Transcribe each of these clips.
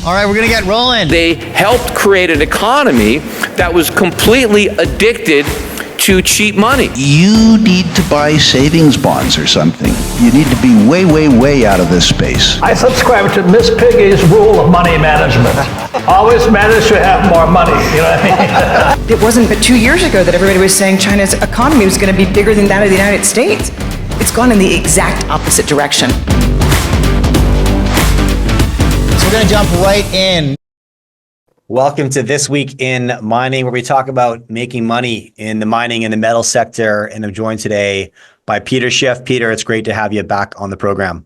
All right, we're going to get rolling. They helped create an economy that was completely addicted to cheap money. You need to buy savings bonds or something. You need to be way, way, way out of this space. I subscribe to Miss Piggy's rule of money management. Always manage to have more money, you know what I mean? It wasn't but 2 years ago that everybody was saying China's economy was going to be bigger than that of the United States. It's gone in the exact opposite direction. So we're going to jump right in. Welcome to This Week in Mining, where we talk about making money in the mining and the metal sector. And I'm joined today by Peter Schiff. Peter, it's great to have you back on the program.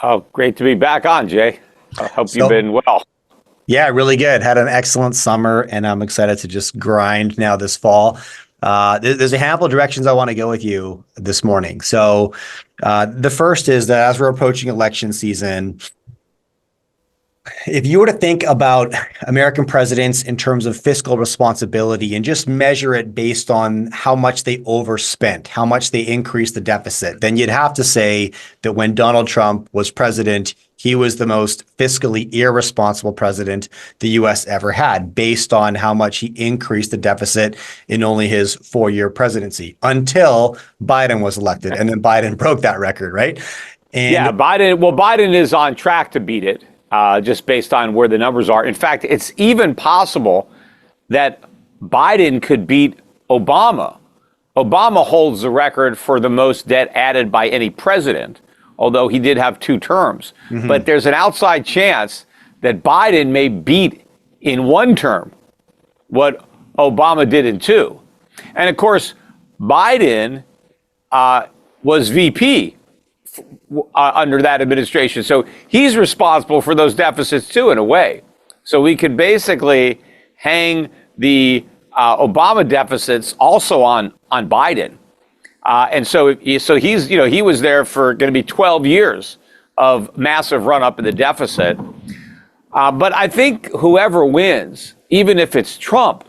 Oh, great to be back on, Jay. I hope you've been well. Yeah, really good. Had an excellent summer, and I'm excited to just grind now this fall. There's a handful of directions I want to go with you this morning. So the first is that as we're approaching election season, if you were to think about American presidents in terms of fiscal responsibility and just measure it based on how much they overspent, how much they increased the deficit, then you'd have to say that when Donald Trump was president, he was the most fiscally irresponsible president the U.S. ever had, based on how much he increased the deficit in only his 4-year presidency, until Biden was elected. And then Biden broke that record, right? And yeah, Biden is on track to beat it. Just based on where the numbers are. In fact, it's even possible that Biden could beat Obama. Obama holds the record for the most debt added by any president, although he did have 2 terms. Mm-hmm. But there's an outside chance that Biden may beat in 1 term what Obama did in 2. And of course, Biden was VP under that administration. So he's responsible for those deficits too, in a way. So we could basically hang the Obama deficits also on Biden. And so he's, he was there for going to be 12 years of massive run up in the deficit. But I think whoever wins, even if it's Trump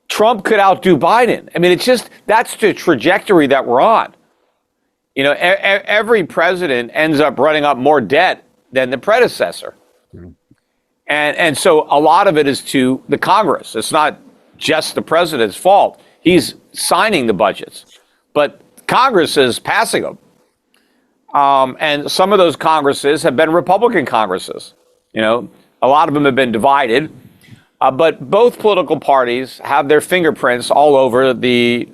could outdo Biden. I mean, that's the trajectory that we're on. You know, every president ends up running up more debt than the predecessor. Mm-hmm. And so a lot of it is to the Congress. It's not just the president's fault. He's signing the budgets, but Congress is passing them. And some of those Congresses have been Republican Congresses. You know, a lot of them have been divided, but both political parties have their fingerprints all over the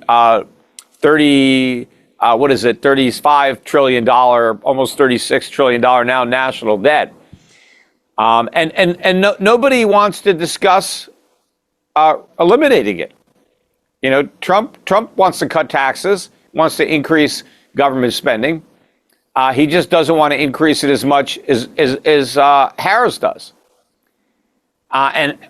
$35 trillion, almost $36 trillion now national debt. Nobody wants to discuss eliminating it. You know, Trump wants to cut taxes, wants to increase government spending. He just doesn't want to increase it as much as Harris does. And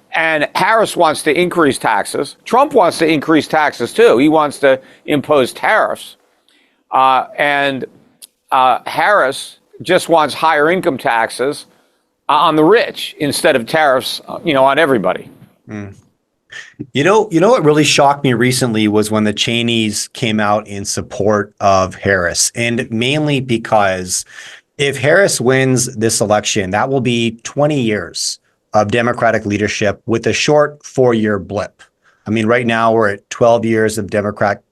Harris wants to increase taxes. Trump wants to increase taxes too. He wants to impose tariffs. And Harris just wants higher income taxes on the rich instead of tariffs, on everybody. Mm. You know what really shocked me recently was when the Cheneys came out in support of Harris, and mainly because if Harris wins this election, that will be 20 years of Democratic leadership with a short 4-year blip. I mean, right now we're at 12 years of Democrat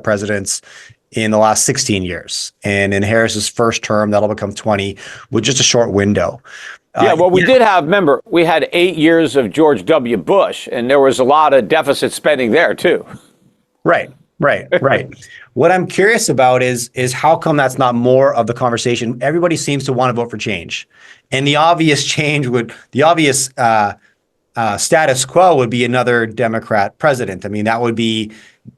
presidents in the last 16 years. And in Harris's first term, that'll become 20 with just a short window. Yeah, well, we had 8 years of George W. Bush, and there was a lot of deficit spending there too. Right. What I'm curious about is how come that's not more of the conversation? Everybody seems to want to vote for change. And the obvious status quo would be another Democrat president. I mean, that would be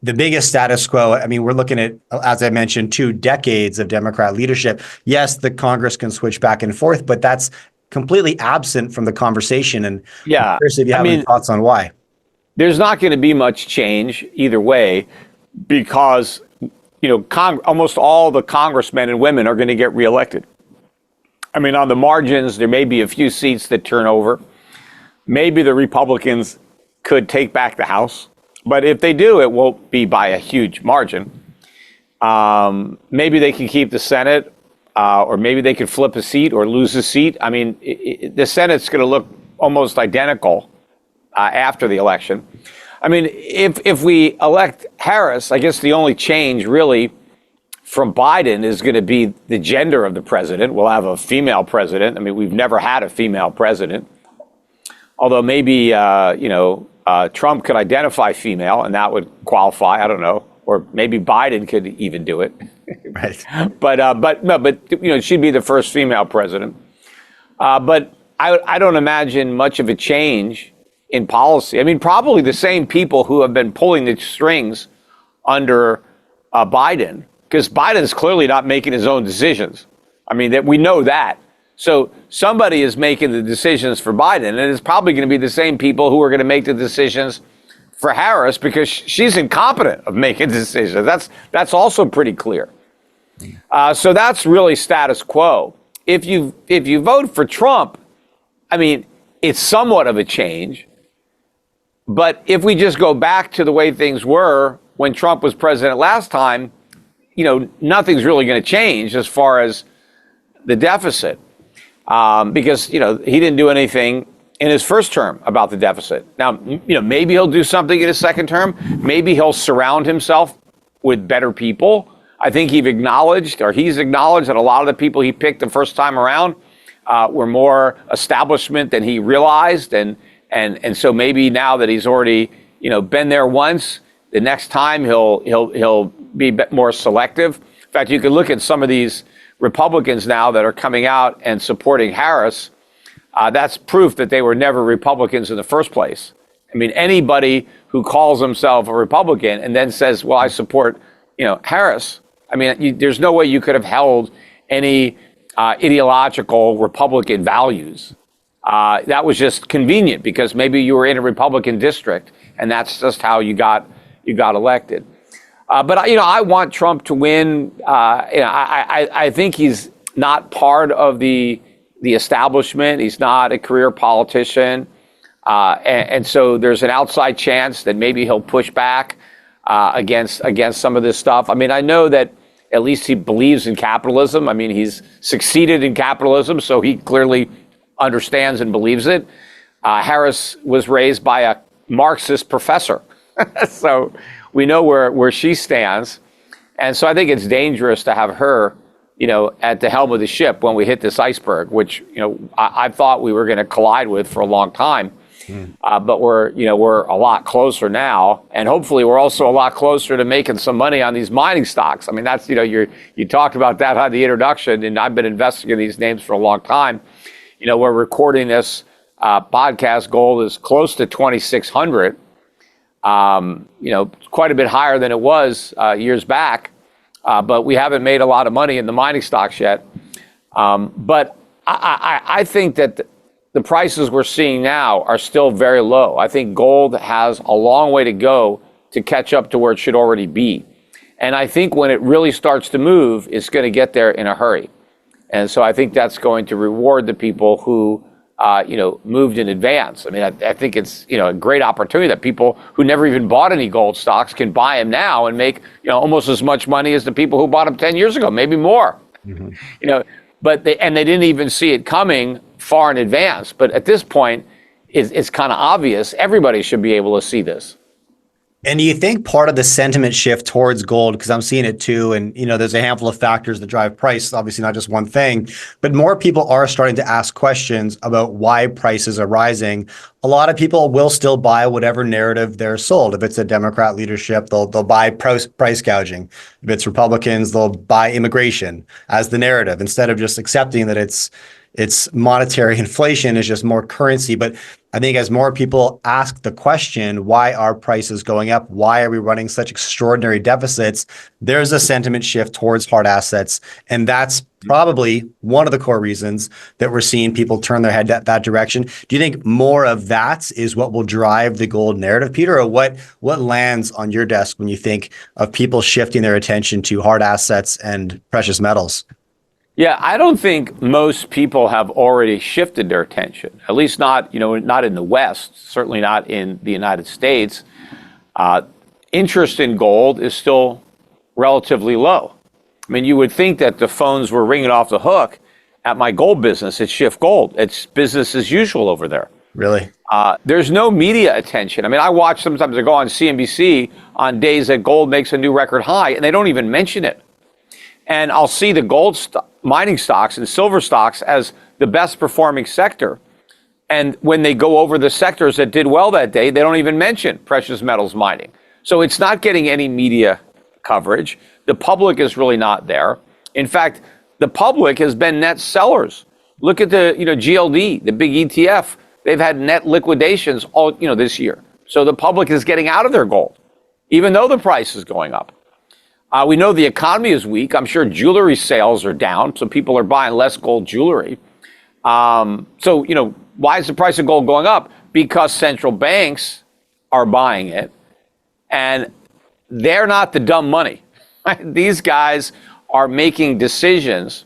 the biggest status quo. I mean, we're looking at, as I mentioned, 2 decades of Democrat leadership. Yes, the Congress can switch back and forth, but that's completely absent from the conversation. And yeah, I'm curious if you have any thoughts on why. There's not going to be much change either way, because almost all the congressmen and women are going to get reelected. I mean, on the margins, there may be a few seats that turn over. Maybe the Republicans could take back the House, but if they do, it won't be by a huge margin. Maybe they can keep the Senate. or maybe they could flip a seat or lose a seat. I mean, the Senate's going to look almost identical after the election. I mean, if we elect Harris, I guess the only change really from Biden is going to be the gender of the president. We'll have a female president. I mean, we've never had a female president. Although maybe, Trump could identify female and that would qualify. I don't know. Or maybe Biden could even do it. Right. But she'd be the first female president. But I don't imagine much of a change in policy. I mean, probably the same people who have been pulling the strings under Biden, because Biden's clearly not making his own decisions. I mean, that we know that. So somebody is making the decisions for Biden, and it's probably going to be the same people who are going to make the decisions for Harris, because she's incompetent of making decisions. That's also pretty clear. So that's really status quo. If you vote for Trump, I mean, it's somewhat of a change. But if we just go back to the way things were when Trump was president last time, nothing's really going to change as far as the deficit, because he didn't do anything in his first term about the deficit. Now, maybe he'll do something in his second term. Maybe he'll surround himself with better people. I think he's acknowledged that a lot of the people he picked the first time around were more establishment than he realized, and so maybe now that he's already been there once, the next time he'll be more selective. In fact, you can look at some of these Republicans now that are coming out and supporting Harris. That's proof that they were never Republicans in the first place. I mean, anybody who calls himself a Republican and then says, well, I support, Harris. I mean, there's no way you could have held any ideological Republican values. That was just convenient because maybe you were in a Republican district and that's just how you got elected. But I want Trump to win. I think he's not part of the establishment. He's not a career politician. And so there's an outside chance that maybe he'll push back against some of this stuff. I mean, I know that at least he believes in capitalism. I mean, he's succeeded in capitalism, so he clearly understands and believes it. Harris was raised by a Marxist professor. So we know where she stands. And so I think it's dangerous to have her, at the helm of the ship when we hit this iceberg, which, I thought we were going to collide with for a long time. But we're a lot closer now. And hopefully we're also a lot closer to making some money on these mining stocks. I mean, that's, you talked about that on the introduction, and I've been investing in these names for a long time. We're recording this podcast. Gold is close to 2,600. Quite a bit higher than it was years back. But we haven't made a lot of money in the mining stocks yet. But I think that the prices we're seeing now are still very low. I think gold has a long way to go to catch up to where it should already be. And I think when it really starts to move, it's going to get there in a hurry. And so I think that's going to reward the people who, moved in advance. I mean, I think it's, a great opportunity that people who never even bought any gold stocks can buy them now and make, almost as much money as the people who bought them 10 years ago, maybe more. But they didn't even see it coming far in advance. But at this point, it's kind of obvious. Everybody should be able to see this. And do you think part of the sentiment shift towards gold, because I'm seeing it too, and there's a handful of factors that drive price, obviously not just one thing, but more people are starting to ask questions about why prices are rising. A lot of people will still buy whatever narrative they're sold. If it's a Democrat leadership, they'll buy price gouging. If it's Republicans, they'll buy immigration as the narrative instead of just accepting that it's monetary inflation is just more currency. But I think as more people ask the question, why are prices going up? Why are we running such extraordinary deficits? There's a sentiment shift towards hard assets. And that's probably one of the core reasons that we're seeing people turn their head that direction. Do you think more of that is what will drive the gold narrative, Peter? Or what lands on your desk when you think of people shifting their attention to hard assets and precious metals? Yeah, I don't think most people have already shifted their attention, at least not in the West, certainly not in the United States. Interest in gold is still relatively low. I mean, you would think that the phones were ringing off the hook at my gold business at Schiff Gold. It's business as usual over there. Really? There's no media attention. I mean, I watch sometimes I go on CNBC on days that gold makes a new record high, and they don't even mention it. And I'll see the gold mining stocks and silver stocks as the best performing sector. And when they go over the sectors that did well that day, they don't even mention precious metals mining. So it's not getting any media coverage. The public is really not there. In fact, the public has been net sellers. Look at the GLD, the big ETF. They've had net liquidations all this year. So the public is getting out of their gold, even though the price is going up. We know the economy is weak. I'm sure jewelry sales are down, so people are buying less gold jewelry. So why is the price of gold going up? Because central banks are buying it, and they're not the dumb money. These guys are making decisions,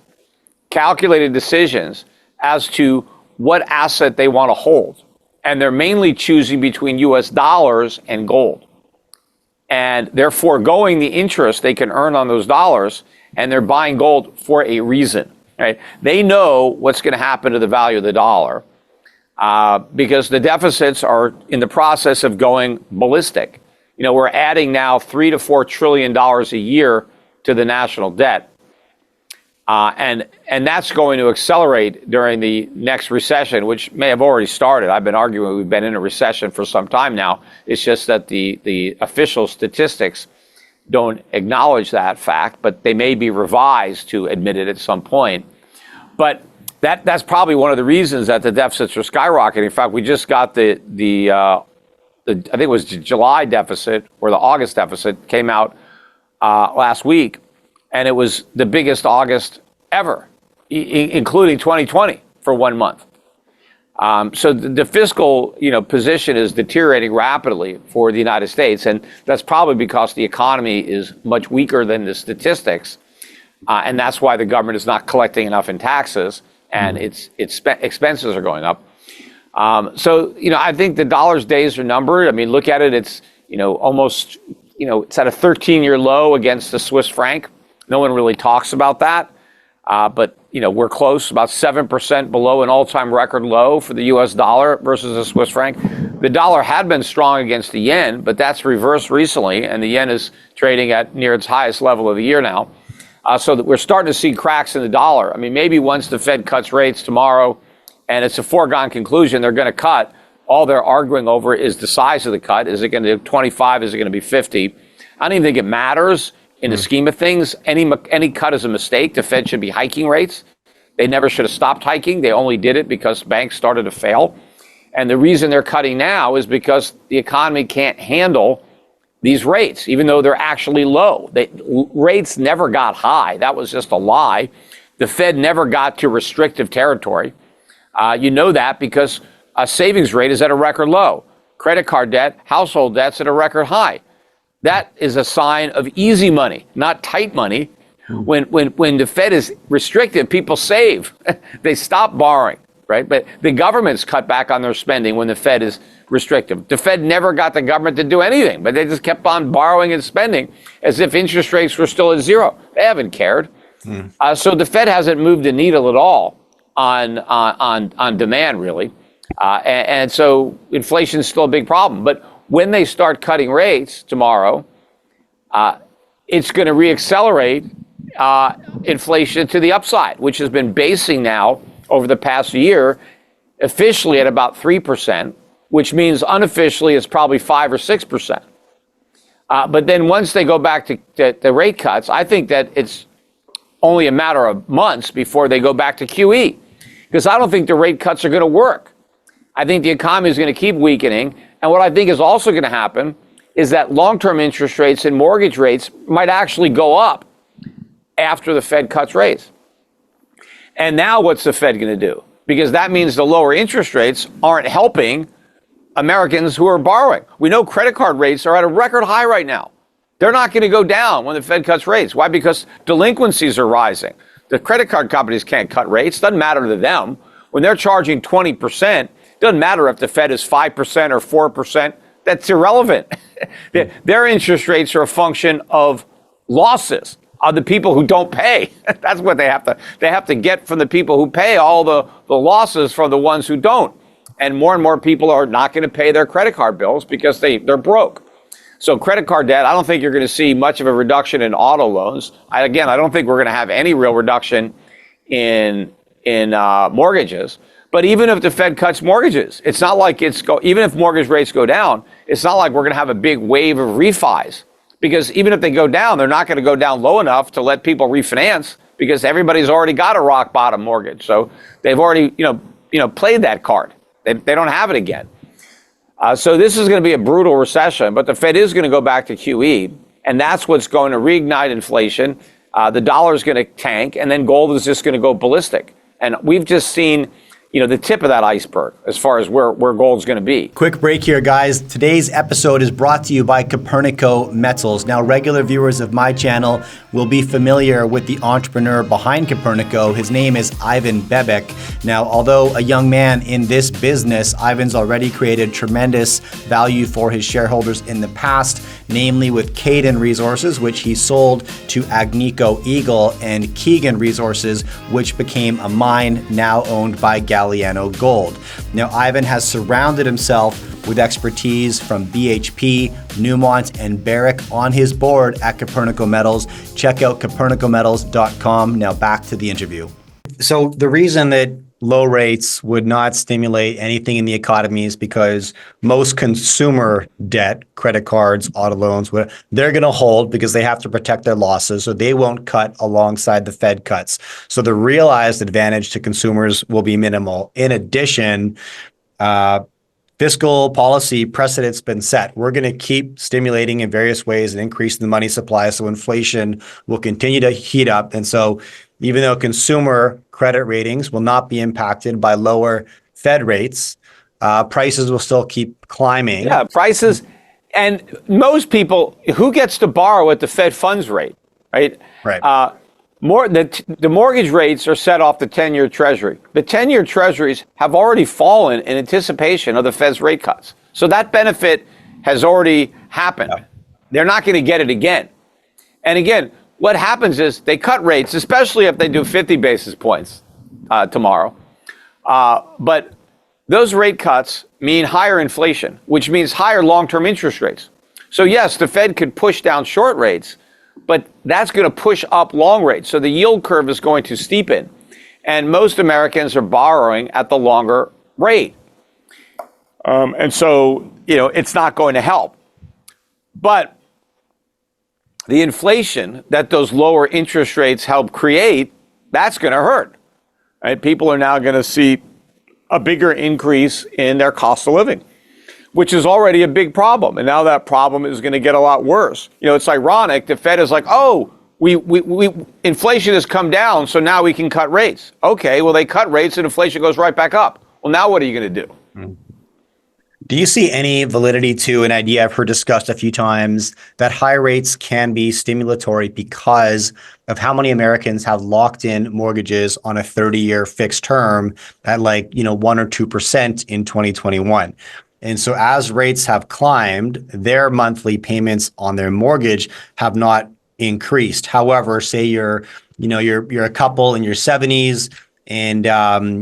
calculated decisions, as to what asset they want to hold. And they're mainly choosing between US dollars and gold. And they're foregoing the interest they can earn on those dollars, and they're buying gold for a reason. Right? They know what's going to happen to the value of the dollar because the deficits are in the process of going ballistic. We're adding now $3 to $4 trillion a year to the national debt. And that's going to accelerate during the next recession, which may have already started. I've been arguing we've been in a recession for some time now. It's just that the official statistics don't acknowledge that fact, but they may be revised to admit it at some point. But that's probably one of the reasons that the deficits are skyrocketing. In fact, we just got the I think it was the July deficit or the August deficit came out last week, and it was the biggest August ever, including 2020 for 1 month. So the fiscal, position is deteriorating rapidly for the United States, and that's probably because the economy is much weaker than the statistics, and that's why the government is not collecting enough in taxes, and its expenses are going up. So I think the dollar's days are numbered. I mean, look at it; it's almost it's at a 13-year low against the Swiss franc. No one really talks about that. But we're close, about 7% below an all-time record low for the U.S. dollar versus the Swiss franc. The dollar had been strong against the yen, but that's reversed recently, and the yen is trading at near its highest level of the year now. So that we're starting to see cracks in the dollar. I mean, maybe once the Fed cuts rates tomorrow, and it's a foregone conclusion they're going to cut, all they're arguing over is the size of the cut. Is it going to be 25? Is it going to be 50? I don't even think it matters. In the scheme of things, any cut is a mistake. The Fed should be hiking rates. They never should have stopped hiking. They only did it because banks started to fail. And the reason they're cutting now is because the economy can't handle these rates, even though they're actually low. Rates never got high. That was just a lie. The Fed never got to restrictive territory. You know that because a savings rate is at a record low. Credit card debt, household debt's at a record high. That is a sign of easy money, not tight money. When the Fed is restrictive, people save. They stop borrowing, right? But the government's cut back on their spending when the Fed is restrictive. The Fed never got the government to do anything, but they just kept on borrowing and spending as if interest rates were still at zero. They haven't cared. So the Fed hasn't moved the needle at all on demand, really. And so inflation is still a big problem. But when they start cutting rates tomorrow, it's going to reaccelerate inflation to the upside, which has been basing now over the past year officially at about 3%, which means unofficially it's probably 5 or 6%. But then once they go back to the rate cuts, I think that it's only a matter of months before they go back to QE, because I don't think the rate cuts are going to work. I think the economy is going to keep weakening. And what I think is also going to happen is that long-term interest rates and mortgage rates might actually go up after the Fed cuts rates. And now what's the Fed going to do? Because that means the lower interest rates aren't helping Americans who are borrowing. We know credit card rates are at a record high right now. They're not going to go down when the Fed cuts rates. Why? Because delinquencies are rising. The credit card companies can't cut rates. Doesn't matter to them. When they're charging 20%, doesn't matter if the Fed is 5% or 4%. That's irrelevant. Their interest rates are a function of losses. the people who don't pay. That's what they have to get from the people who pay all the losses from the ones who don't. And more people are not going to pay their credit card bills because they're broke. So credit card debt, I don't think you're going to see much of a reduction in auto loans. I don't think we're going to have any real reduction in mortgages. But even if the Fed cuts mortgages, it's not like even if mortgage rates go down, it's not like we're going to have a big wave of refis. Because even if they go down, they're not going to go down low enough to let people refinance because everybody's already got a rock bottom mortgage. So they've already, played that card. They don't have it again. So this is going to be a brutal recession, but the Fed is going to go back to QE, and that's what's going to reignite inflation. The dollar is going to tank, and then gold is just going to go ballistic. And we've just seen, the tip of that iceberg as far as where gold's going to be. Quick break here, guys. Today's episode is brought to you by Copernico Metals. Now, regular viewers of my channel will be familiar with the entrepreneur behind Copernico. His name is Ivan Bebek. Now, although a young man in this business, Ivan's already created tremendous value for his shareholders in the past, namely with Caden Resources, which he sold to Agnico Eagle, and Keegan Resources, which became a mine now owned by Galliano Gold. Now, Ivan has surrounded himself with expertise from BHP, Newmont, and VRIC on his board at Copernico Metals. Check out copernicometals.com. Now back to the interview. So the reason that low rates would not stimulate anything in the economy is because most consumer debt, credit cards, auto loans, they're going to hold because they have to protect their losses, so they won't cut alongside the Fed cuts. So the realized advantage to consumers will be minimal. In addition, fiscal policy precedent's been set. We're going to keep stimulating in various ways and increasing the money supply, so inflation will continue to heat up. And so even though consumer credit ratings will not be impacted by lower Fed rates, prices will still keep climbing. Yeah, prices. And most people, who gets to borrow at the Fed funds rate, right? Right. The mortgage rates are set off the 10-year Treasury. The 10-year Treasuries have already fallen in anticipation of the Fed's rate cuts. So that benefit has already happened. Yeah. They're not going to get it again. And again, what happens is they cut rates, especially if they do 50 basis points tomorrow. But those rate cuts mean higher inflation, which means higher long-term interest rates. So yes, the Fed could push down short rates, but that's going to push up long rates. So the yield curve is going to steepen. And most Americans are borrowing at the longer rate. And so, it's not going to help. But the inflation that those lower interest rates help create, that's going to hurt. Right? People are now going to see a bigger increase in their cost of living, which is already a big problem. And now that problem is going to get a lot worse. It's ironic. The Fed is like, oh, we inflation has come down, so now we can cut rates. Okay, well, they cut rates and inflation goes right back up. Well, now what are you going to do? Mm-hmm. Do you see any validity to an idea I've heard discussed a few times that high rates can be stimulatory because of how many Americans have locked in mortgages on a 30-year fixed term at 1 or 2% in 2021? And so as rates have climbed, their monthly payments on their mortgage have not increased. However, say you're a couple in your 70s, and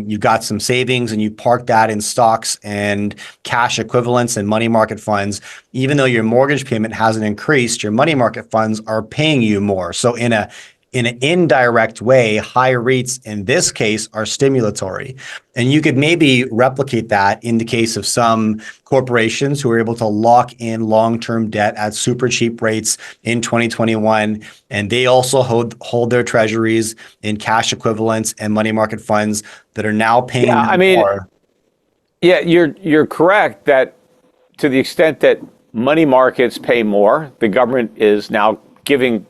you've got some savings and you park that in stocks and cash equivalents and money market funds, even though your mortgage payment hasn't increased, your money market funds are paying you more. So in an indirect way, high rates in this case are stimulatory. And you could maybe replicate that in the case of some corporations who are able to lock in long-term debt at super cheap rates in 2021. And they also hold their treasuries in cash equivalents and money market funds that are now paying more. Yeah, you're correct that to the extent that money markets pay more, the government is now giving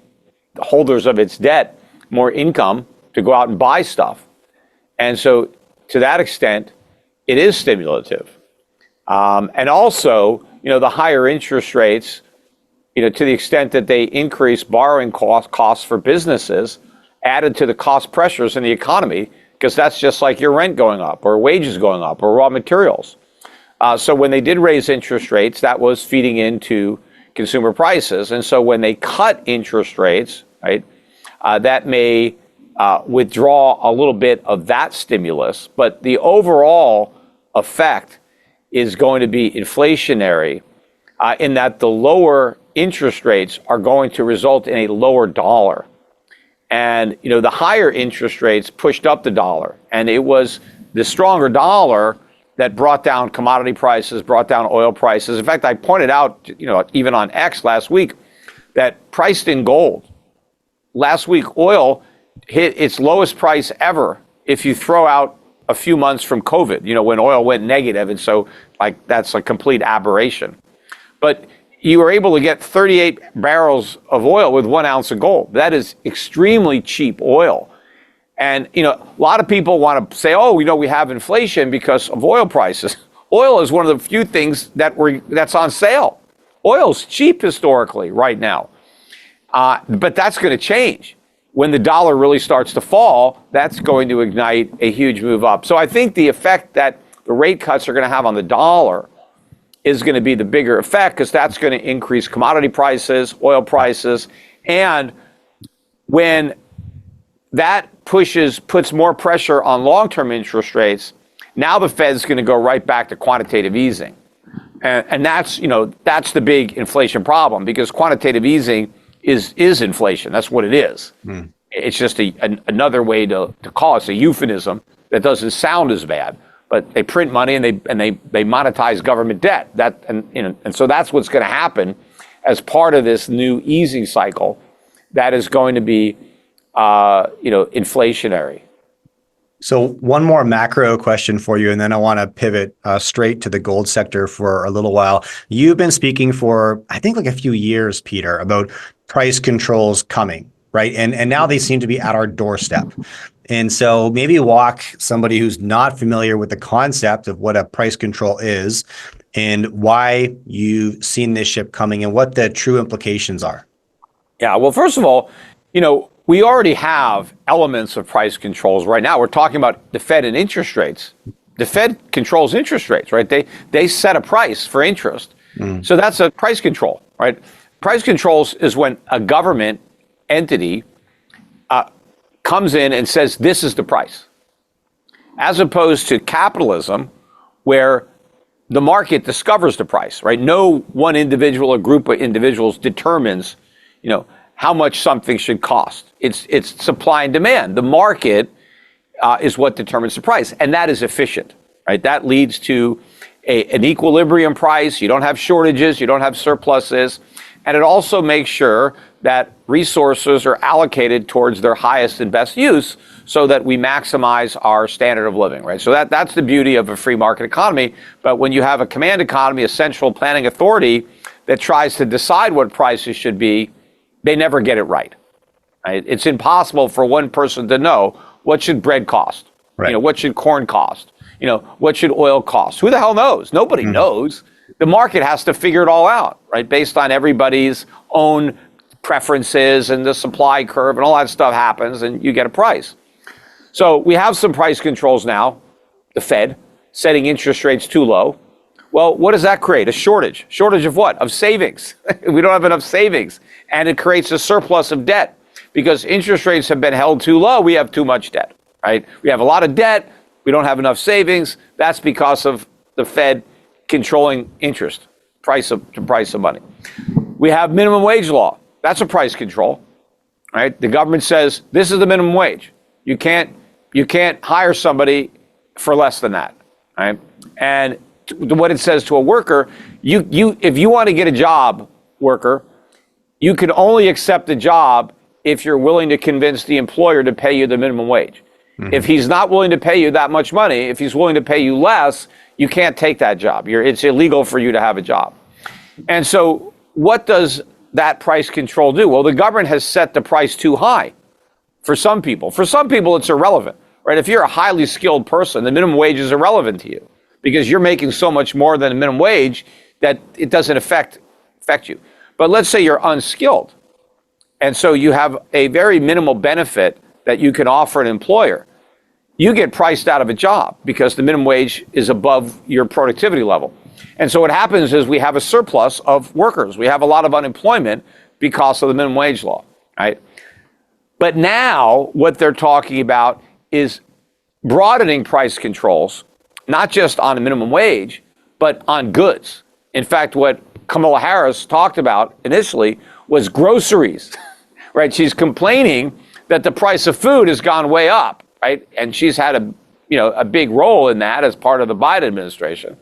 holders of its debt more income to go out and buy stuff. And so to that extent, it is stimulative. And also, the higher interest rates, to the extent that they increase borrowing costs for businesses, added to the cost pressures in the economy, because that's just like your rent going up or wages going up or raw materials. So when they did raise interest rates, that was feeding into consumer prices. And so when they cut interest rates, right, that may withdraw a little bit of that stimulus, but the overall effect is going to be inflationary in that the lower interest rates are going to result in a lower dollar. And, the higher interest rates pushed up the dollar, and it was the stronger dollar that brought down commodity prices, brought down oil prices. In fact, I pointed out, even on X last week, that priced in gold, last week oil hit its lowest price ever if you throw out a few months from COVID, when oil went negative. And so that's a complete aberration. But you were able to get 38 barrels of oil with 1 ounce of gold. That is extremely cheap oil. And, a lot of people want to say, we have inflation because of oil prices. Oil is one of the few things that's on sale. Oil's cheap historically right now. But that's going to change. When the dollar really starts to fall, that's going to ignite a huge move up. So I think the effect that the rate cuts are going to have on the dollar is going to be the bigger effect, because that's going to increase commodity prices, oil prices. And when that puts more pressure on long-term interest rates, now the Fed's going to go right back to quantitative easing. And that's the big inflation problem, because quantitative easing is inflation. That's what it is. It's just another way to call it. It's a euphemism that doesn't sound as bad, but they print money and they monetize government debt. And so that's what's going to happen as part of this new easing cycle that is going to be inflationary. So one more macro question for you, and then I want to pivot straight to the gold sector for a little while. You've been speaking for, I think, a few years, Peter, about price controls coming, right? And now they seem to be at our doorstep. And so maybe walk somebody who's not familiar with the concept of what a price control is and why you've seen this ship coming and what the true implications are. Yeah, well, first of all, we already have elements of price controls right now. We're talking about the Fed and interest rates. The Fed controls interest rates, right? They set a price for interest. So that's a price control, right? Price controls is when a government entity comes in and says, this is the price. As opposed to capitalism, where the market discovers the price, right? No one individual or group of individuals determines, how much something should cost. It's supply and demand. The market is what determines the price, and that is efficient, right? That leads to an equilibrium price. You don't have shortages, you don't have surpluses, and it also makes sure that resources are allocated towards their highest and best use so that we maximize our standard of living, right? So that's the beauty of a free market economy. But when you have a command economy, a central planning authority that tries to decide what prices should be, they never get it right. It's impossible for one person to know what should bread cost, right. What should corn cost, what should oil cost. Who the hell knows? Nobody knows. The market has to figure it all out, right? Based on everybody's own preferences, and the supply curve and all that stuff happens, and you get a price. So we have some price controls now. The Fed setting interest rates too low. Well, what does that create? A shortage. Shortage of what? Of savings. We don't have enough savings. And it creates a surplus of debt, because interest rates have been held too low. We have too much debt, right? We have a lot of debt. We don't have enough savings. That's because of the Fed controlling interest, price of money. We have minimum wage law. That's a price control, right? The government says this is the minimum wage. You can't hire somebody for less than that, right? And what it says to a worker, if you want to get a job, worker, you can only accept a job if you're willing to convince the employer to pay you the minimum wage. If he's not willing to pay you that much money, if he's willing to pay you less, you can't take that job. It's illegal for you to have a job. And so what does that price control do? Well, the government has set the price too high for some people. For some people, it's irrelevant, right? If you're a highly skilled person, the minimum wage is irrelevant to you because you're making so much more than a minimum wage that it doesn't affect you. But let's say you're unskilled, and so you have a very minimal benefit that you can offer an employer. You get priced out of a job because the minimum wage is above your productivity level. And so what happens is we have a surplus of workers. We have a lot of unemployment because of the minimum wage law, right? But now what they're talking about is broadening price controls, not just on a minimum wage, but on goods. In fact, what Kamala Harris talked about initially was groceries, right? She's complaining that the price of food has gone way up, right? And she's had a big role in that as part of the Biden administration.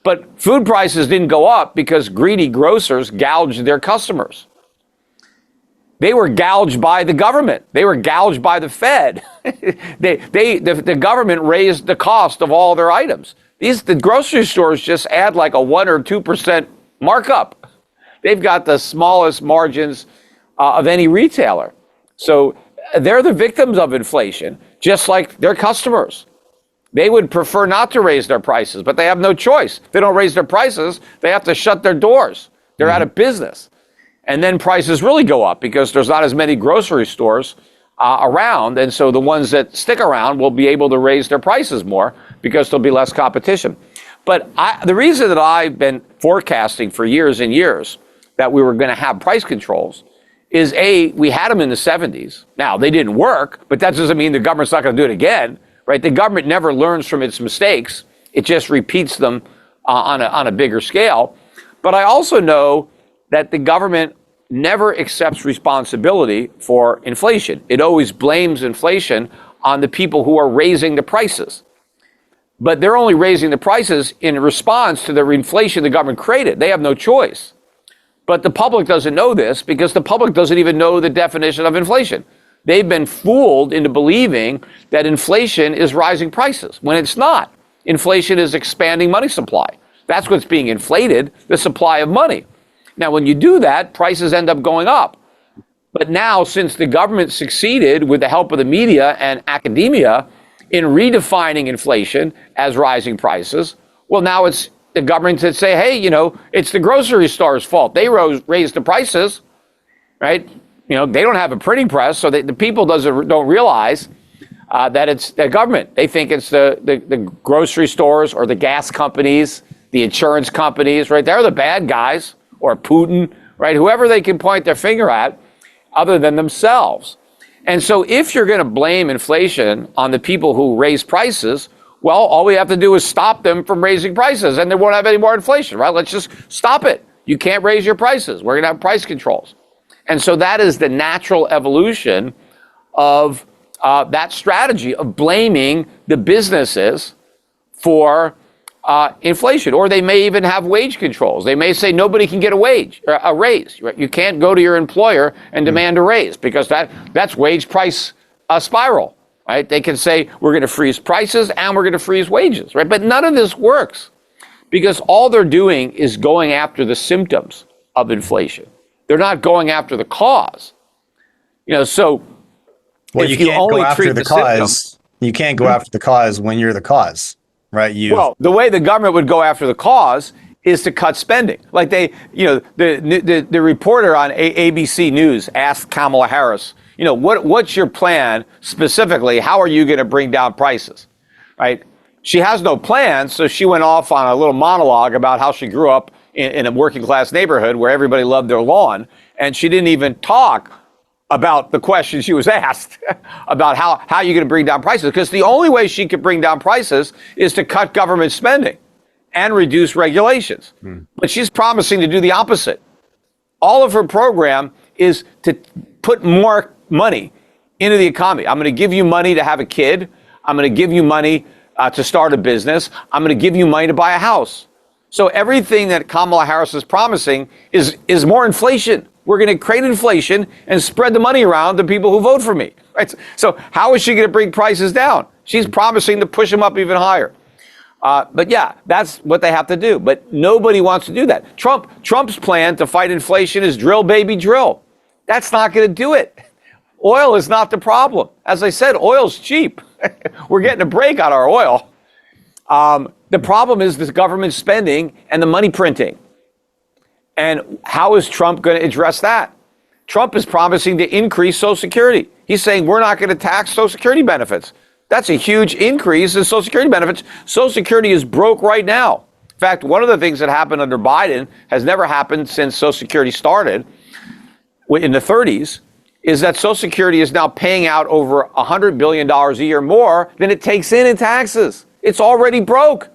But food prices didn't go up because greedy grocers gouged their customers. They were gouged by the government. They were gouged by the Fed. The government raised the cost of all their items. The grocery stores just add like a 1 or 2% markup. They've got the smallest margins of any retailer. So they're the victims of inflation, just like their customers. They would prefer not to raise their prices, but they have no choice. If they don't raise their prices, they have to shut their doors. They're out of business. And then prices really go up because there's not as many grocery stores around. And so the ones that stick around will be able to raise their prices more because there'll be less competition. But the reason that I've been forecasting for years and years that we were going to have price controls is we had them in the 70s. Now, they didn't work, but that doesn't mean the government's not going to do it again, right? The government never learns from its mistakes. It just repeats them on a bigger scale. But I also know that the government never accepts responsibility for inflation. It always blames inflation on the people who are raising the prices. But they're only raising the prices in response to the inflation the government created. They have no choice. But the public doesn't know this because the public doesn't even know the definition of inflation. They've been fooled into believing that inflation is rising prices when it's not. Inflation is expanding money supply. That's what's being inflated, the supply of money. Now, when you do that, prices end up going up. But now, since the government succeeded with the help of the media and academia in redefining inflation as rising prices, well, now it's the government that say, hey, it's the grocery store's fault. They raised the prices, right? They don't have a printing press, so the people don't realize that it's the government. They think it's the grocery stores or the gas companies, the insurance companies, right? They're the bad guys, or Putin, right? Whoever they can point their finger at other than themselves. And so if you're going to blame inflation on the people who raise prices, well, all we have to do is stop them from raising prices and they won't have any more inflation, right? Let's just stop it. You can't raise your prices. We're going to have price controls. And so that is the natural evolution of that strategy of blaming the businesses for inflation. Or they may even have wage controls. They may say nobody can get a raise. Right? You can't go to your employer and demand a raise because that's wage price spiral. Right? They can say we're going to freeze prices and we're going to freeze wages. Right? But none of this works because all they're doing is going after the symptoms of inflation. They're not going after the cause. So well, you can't go after the cause. You can't go after the cause when you're the cause. Right. Well, the way the government would go after the cause is to cut spending. Like the reporter on ABC News asked Kamala Harris, what's your plan specifically? How are you going to bring down prices? Right. She has no plan. So she went off on a little monologue about how she grew up in a working class neighborhood where everybody loved their lawn. And she didn't even talk about the question she was asked about how you're going to bring down prices. Because the only way she could bring down prices is to cut government spending and reduce regulations. But she's promising to do the opposite. All of her program is to put more money into the economy. I'm going to give you money to have a kid. I'm going to give you money to start a business. I'm going to give you money to buy a house. So everything that Kamala Harris is promising is more inflation. We're going to create inflation and spread the money around to people who vote for me. Right? So how is she going to bring prices down? She's promising to push them up even higher. But yeah, that's what they have to do. But nobody wants to do that. Trump's plan to fight inflation is drill, baby, drill. That's not going to do it. Oil is not the problem. As I said, oil's cheap. We're getting a break on our oil. The problem is the government spending and the money printing. And how is Trump going to address that? Trump is promising to increase Social Security. He's saying we're not going to tax Social Security benefits. That's a huge increase in Social Security benefits. Social Security is broke right now. In fact, one of the things that happened under Biden has never happened since Social Security started in the 30s is that Social Security is now paying out over $100 billion a year more than it takes in taxes. It's already broke.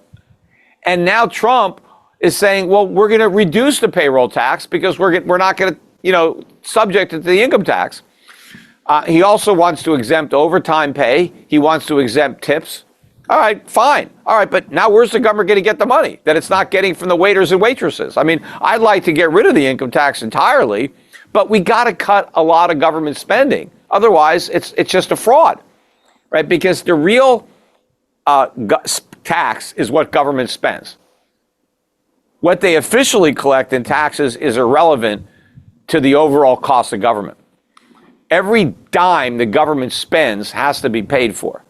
And now Trump is saying, well, we're going to reduce the payroll tax because we're not going to, subject it to the income tax. He also wants to exempt overtime pay. He wants to exempt tips. All right, fine. All right, but now where's the government going to get the money that it's not getting from the waiters and waitresses? I mean, I'd like to get rid of the income tax entirely, but we got to cut a lot of government spending. Otherwise, it's just a fraud, right? Because the real tax is what government spends. What they officially collect in taxes is irrelevant to the overall cost of government. Every dime the government spends has to be paid for.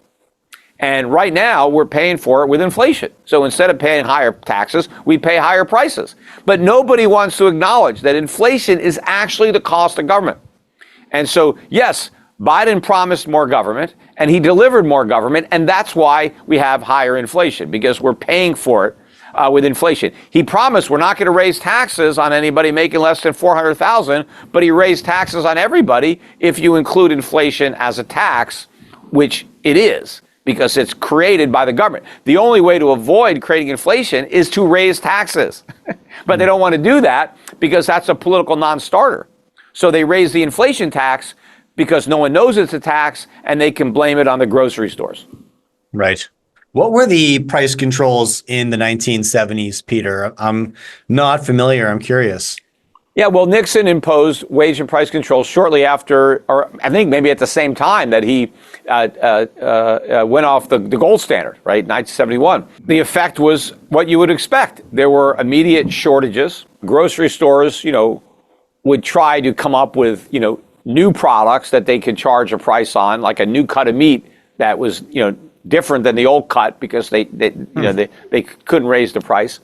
And right now, we're paying for it with inflation. So instead of paying higher taxes, we pay higher prices. But nobody wants to acknowledge that inflation is actually the cost of government. And so, yes, Biden promised more government, and he delivered more government, and that's why we have higher inflation, because we're paying for it with inflation. He promised we're not going to raise taxes on anybody making less than $400,000, but he raised taxes on everybody if you include inflation as a tax, which it is, because it's created by the government. The only way to avoid creating inflation is to raise taxes. But they don't want to do that because that's a political non-starter. So they raise the inflation tax because no one knows it's a tax, and they can blame it on the grocery stores. Right. What were the price controls in the 1970s, Peter? I'm not familiar. I'm curious. Yeah, well, Nixon imposed wage and price controls shortly after, or I think maybe at the same time that he went off the gold standard, right, 1971. The effect was what you would expect. There were immediate shortages. Grocery stores, would try to come up with, new products that they could charge a price on, like a new cut of meat that was, different than the old cut because they couldn't raise the price.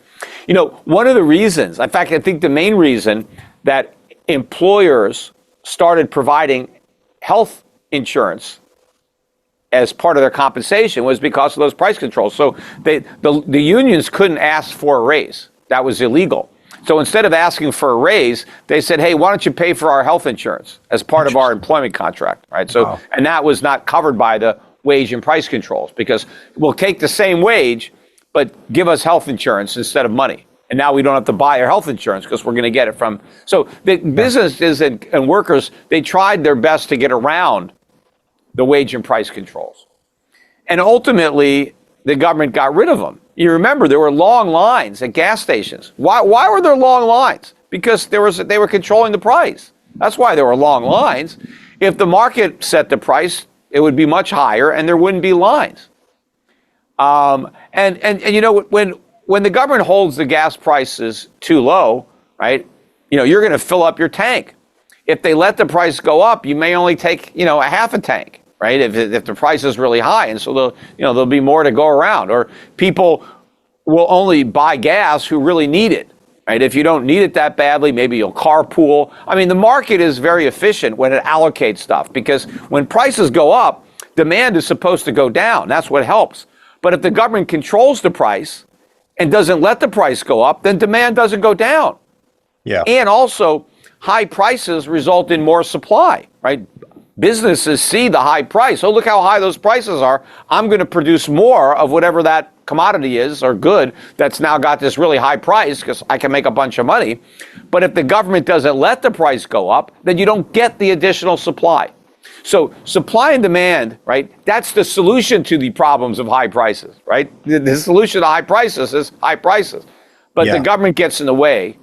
One of the reasons, in fact, I think the main reason that employers started providing health insurance as part of their compensation was because of those price controls. So the unions couldn't ask for a raise. That was illegal. So instead of asking for a raise, they said, hey, why don't you pay for our health insurance as part of our employment contract, right? So, wow. And that was not covered by the wage and price controls because we'll take the same wage, but give us health insurance instead of money. And now we don't have to buy our health insurance because we're going to get it from. So the businesses and workers, they tried their best to get around the wage and price controls. And ultimately, the government got rid of them. You remember there were long lines at gas stations. Why were there long lines? Because they were controlling the price. That's why there were long lines. If the market set the price, it would be much higher and there wouldn't be lines. And when the government holds the gas prices too low, right, you're going to fill up your tank. If they let the price go up, you may only take, a half a tank, right? If the price is really high. And so there'll be more to go around, or people will only buy gas who really need it, right? If you don't need it that badly, maybe you'll carpool. I mean, the market is very efficient when it allocates stuff because when prices go up, demand is supposed to go down. That's what helps. But if the government controls the price and doesn't let the price go up, then demand doesn't go down. Yeah. And also, high prices result in more supply, right? Businesses see the high price. Oh, look how high those prices are. I'm going to produce more of whatever that commodity is or good that's now got this really high price because I can make a bunch of money. But if the government doesn't let the price go up, then you don't get the additional supply. So supply and demand, right? That's the solution to the problems of high prices, right? The solution to high prices is high prices. But the government gets in the way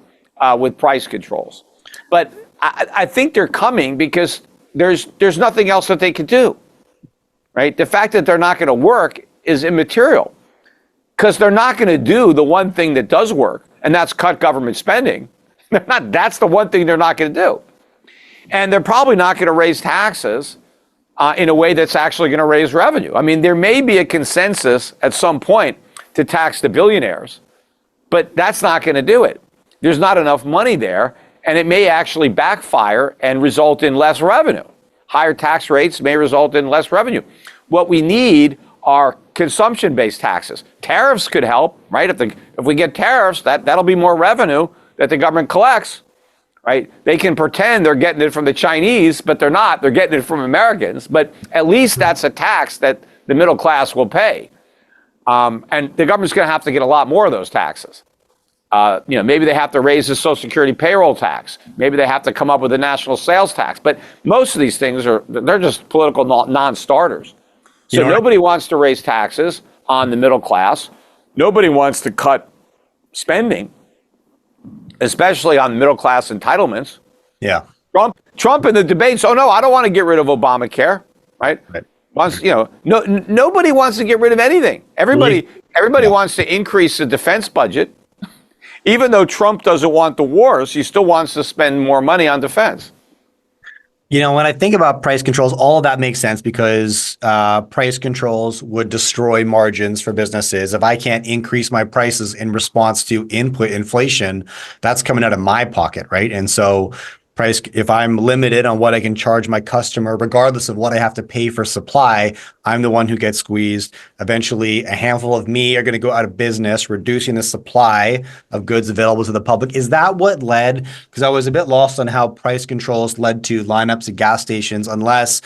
with price controls. But I think they're coming because there's nothing else that they can do, right? The fact that they're not going to work is immaterial because they're not going to do the one thing that does work, and that's cut government spending. That's the one thing they're not going to do. And they're probably not going to raise taxes in a way that's actually going to raise revenue. I mean, there may be a consensus at some point to tax the billionaires, but that's not going to do it. There's not enough money there, and it may actually backfire and result in less revenue. Higher tax rates may result in less revenue. What we need are consumption-based taxes. Tariffs could help, right? If we get tariffs, that'll be more revenue that the government collects. right? They can pretend they're getting it from the Chinese, but they're not. They're getting it from Americans. But at least that's a tax that the middle class will pay. And the government's going to have to get a lot more of those taxes. Maybe they have to raise the Social Security payroll tax. Maybe they have to come up with a national sales tax. But most of these things they're just political non-starters. So nobody wants to raise taxes on the middle class. Nobody wants to cut spending, especially on middle class entitlements. Yeah. Trump in the debates, oh no, I don't want to get rid of Obamacare, right? Nobody wants to get rid of anything. Everybody wants to increase the defense budget. Even though Trump doesn't want the wars, he still wants to spend more money on defense. When I think about price controls, all of that makes sense because price controls would destroy margins for businesses. If I can't increase my prices in response to input inflation, that's coming out of my pocket, right? And so if I'm limited on what I can charge my customer, regardless of what I have to pay for supply, I'm the one who gets squeezed. Eventually, a handful of me are going to go out of business, reducing the supply of goods available to the public. Is that what led? Because I was a bit lost on how price controls led to lineups at gas stations, unless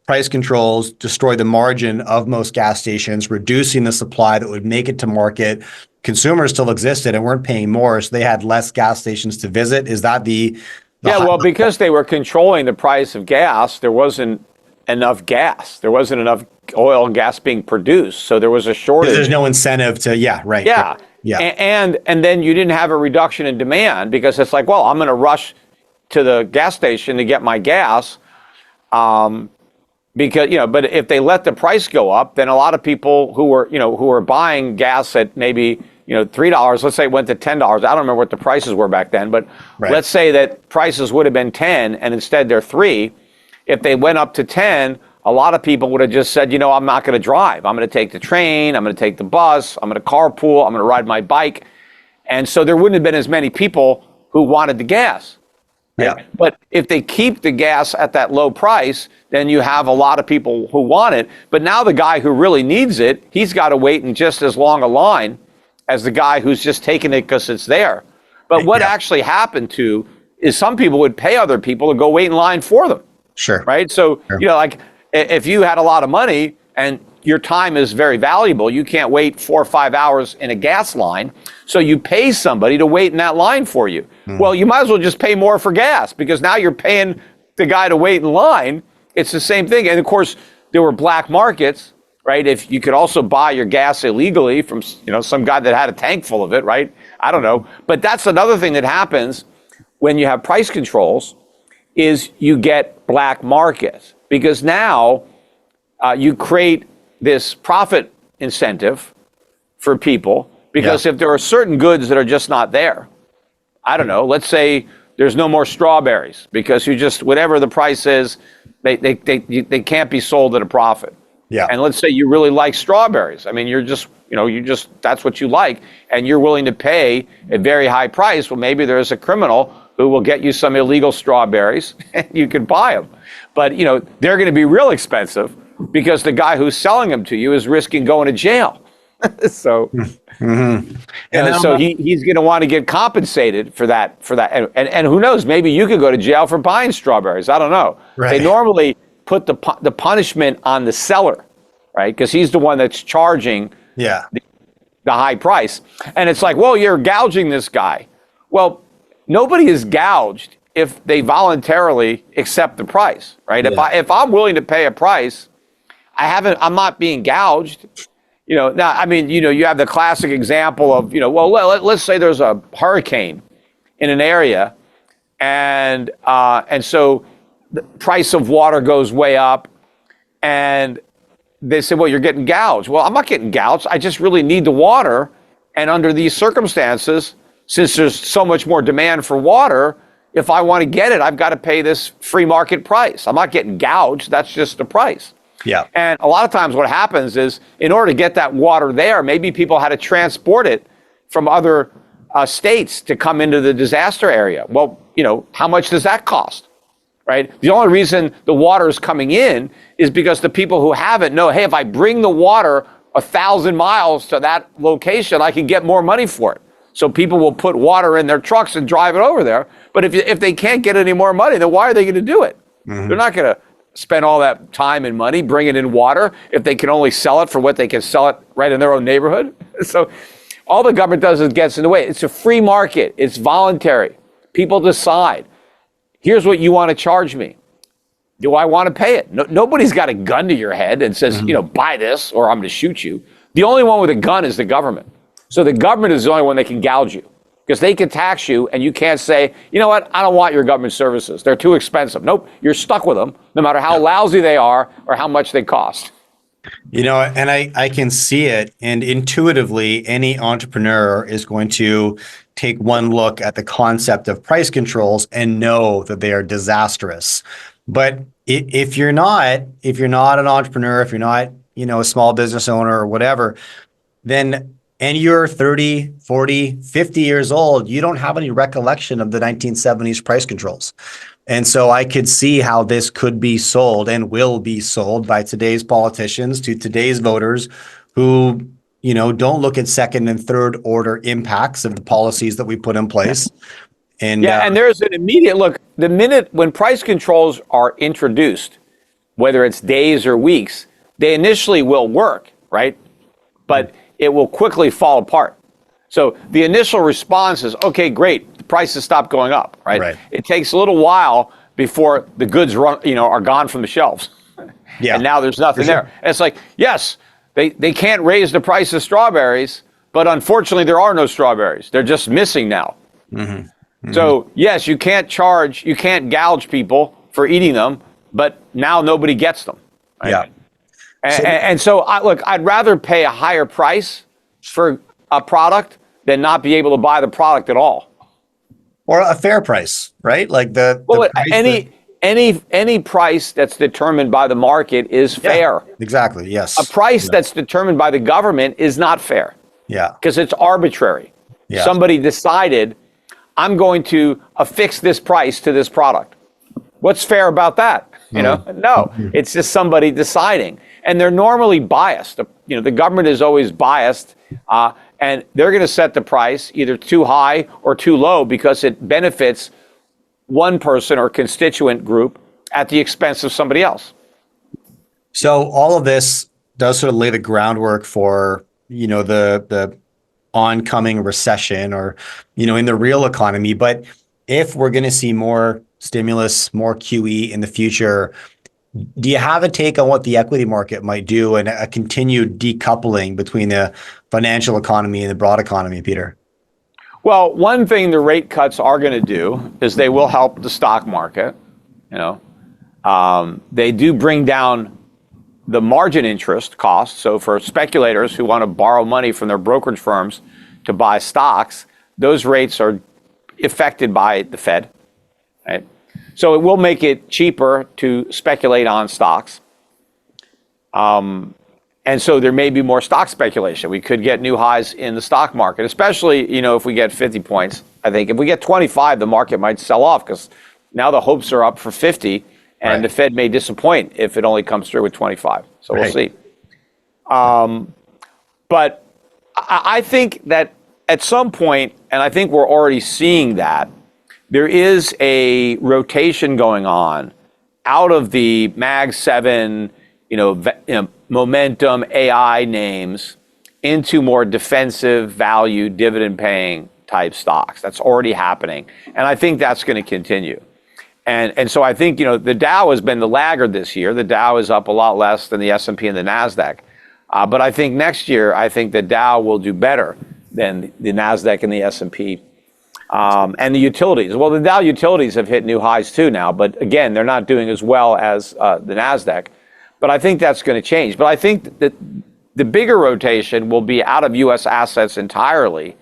price controls destroy the margin of most gas stations, reducing the supply that would make it to market. Consumers still existed and weren't paying more, so they had less gas stations to visit. Is that because they were controlling the price of gas, there wasn't enough gas. There wasn't enough oil and gas being produced. So there was a shortage. There's no incentive to, right. Yeah. Yeah. And then you didn't have a reduction in demand because it's like, well, I'm going to rush to the gas station to get my gas. But if they let the price go up, then a lot of people who were buying gas at maybe $3, let's say it went to $10. I don't remember what the prices were back then, but let's say that prices would have been 10 and instead they're 3. If they went up to 10, a lot of people would have just said, I'm not going to drive. I'm going to take the train. I'm going to take the bus. I'm going to carpool. I'm going to ride my bike. And so there wouldn't have been as many people who wanted the gas. Right? Yeah. But if they keep the gas at that low price, then you have a lot of people who want it. But now the guy who really needs it, he's got to wait in just as long a line as the guy who's just taking it because it's there. But what actually happened is some people would pay other people to go wait in line for them. Sure. Right? So, like if you had a lot of money and your time is very valuable, you can't wait 4 or 5 hours in a gas line. So you pay somebody to wait in that line for you. Well, you might as well just pay more for gas because now you're paying the guy to wait in line. It's the same thing. And of course, there were black markets. Right? If you could also buy your gas illegally from, some guy that had a tank full of it, right? I don't know. But that's another thing that happens when you have price controls is you get black markets because now you create this profit incentive for people because if there are certain goods that are just not there, I don't know, let's say there's no more strawberries because whatever the price is, they can't be sold at a profit. Yeah. And let's say you really like strawberries. I mean, that's what you like, and you're willing to pay a very high price. Well, maybe there's a criminal who will get you some illegal strawberries and you can buy them. But, they're going to be real expensive because the guy who's selling them to you is risking going to jail. So, so he's going to want to get compensated for that. And who knows, maybe you could go to jail for buying strawberries. I don't know. Right. They normally put the punishment on the seller, right? Because he's the one that's charging the high price. And it's like, well, you're gouging this guy. Well, nobody is gouged if they voluntarily accept the price, right? Yeah. If I'm willing to pay a price, I'm not being gouged. Now, I mean, you have the classic example of, let's say there's a hurricane in an area and so the price of water goes way up and they say, well, you're getting gouged. Well, I'm not getting gouged. I just really need the water. And under these circumstances, since there's so much more demand for water, if I want to get it, I've got to pay this free market price. I'm not getting gouged. That's just the price. Yeah. And a lot of times what happens is in order to get that water there, maybe people had to transport it from other states to come into the disaster area. Well, how much does that cost? Right? The only reason the water is coming in is because the people who have it know, hey, if I bring the water 1,000 miles to that location, I can get more money for it. So people will put water in their trucks and drive it over there. But if they can't get any more money, then why are they going to do it? They're not going to spend all that time and money bringing in water if they can only sell it for what they can sell it right in their own neighborhood. So all the government does is gets in the way. It's a free market. It's voluntary. People decide. Here's what you want to charge me. Do I want to pay it? Nobody's got a gun to your head and says, buy this or I'm going to shoot you. The only one with a gun is the government. So the government is the only one that can gouge you because they can tax you and you can't say, you know what, I don't want your government services. They're too expensive. Nope, you're stuck with them no matter how lousy they are or how much they cost. And I can see it. And intuitively, any entrepreneur is going to take one look at the concept of price controls and know that they are disastrous. But if you're not an entrepreneur, if you're not, a small business owner or whatever, and you're 30, 40, 50 years old, you don't have any recollection of the 1970s price controls. And so I could see how this could be sold and will be sold by today's politicians to today's voters who, don't look at second and third order impacts of the policies that we put in place. And and there's an immediate look. The minute when price controls are introduced, whether it's days or weeks, they initially will work, right? But it will quickly fall apart. So the initial response is, okay, great, the prices stop going up, right? It takes a little while before the goods are gone from the shelves. And now there's nothing there. And it's like, yes, they can't raise the price of strawberries, but unfortunately there are no strawberries. They're just missing now. So yes, you can't gouge people for eating them, but now nobody gets them. Right? And so I'd rather pay a higher price for a product than not be able to buy the product at all. Or a fair price, right? Like any price that's determined by the market is fair. Exactly. Yes. A price that's determined by the government is not fair. Because it's arbitrary. Somebody decided, I'm going to affix this price to this product. What's fair about that? No, it's just somebody deciding. And they're normally biased. The government is always biased, and they're going to set the price either too high or too low because it benefits one person or constituent group at the expense of somebody else. So all of this does sort of lay the groundwork for, the oncoming recession or, in the real economy. But if we're going to see more stimulus, more QE in the future, do you have a take on what the equity market might do and a continued decoupling between the financial economy and the broad economy, Peter? Well, one thing the rate cuts are going to do is they will help the stock market. They do bring down the margin interest cost. So for speculators who want to borrow money from their brokerage firms to buy stocks, those rates are affected by the Fed, right? So it will make it cheaper to speculate on stocks. And so there may be more stock speculation. We could get new highs in the stock market, especially, if we get 50 points. I think if we get 25, the market might sell off because now the hopes are up for 50 and the Fed may disappoint if it only comes through with 25. So we'll see. But I think that at some point, and I think we're already seeing that, there is a rotation going on out of the Mag 7, momentum AI names into more defensive value, dividend paying type stocks. That's already happening. And I think that's going to continue. And so I think, the Dow has been the laggard this year. The Dow is up a lot less than the S&P and the NASDAQ. But I think next year, the Dow will do better than the NASDAQ and the S&P. And the utilities. Well, the Dow utilities have hit new highs too now, but again, they're not doing as well as the NASDAQ. But I think that's going to change. But I think that the bigger rotation will be out of U.S. assets entirely,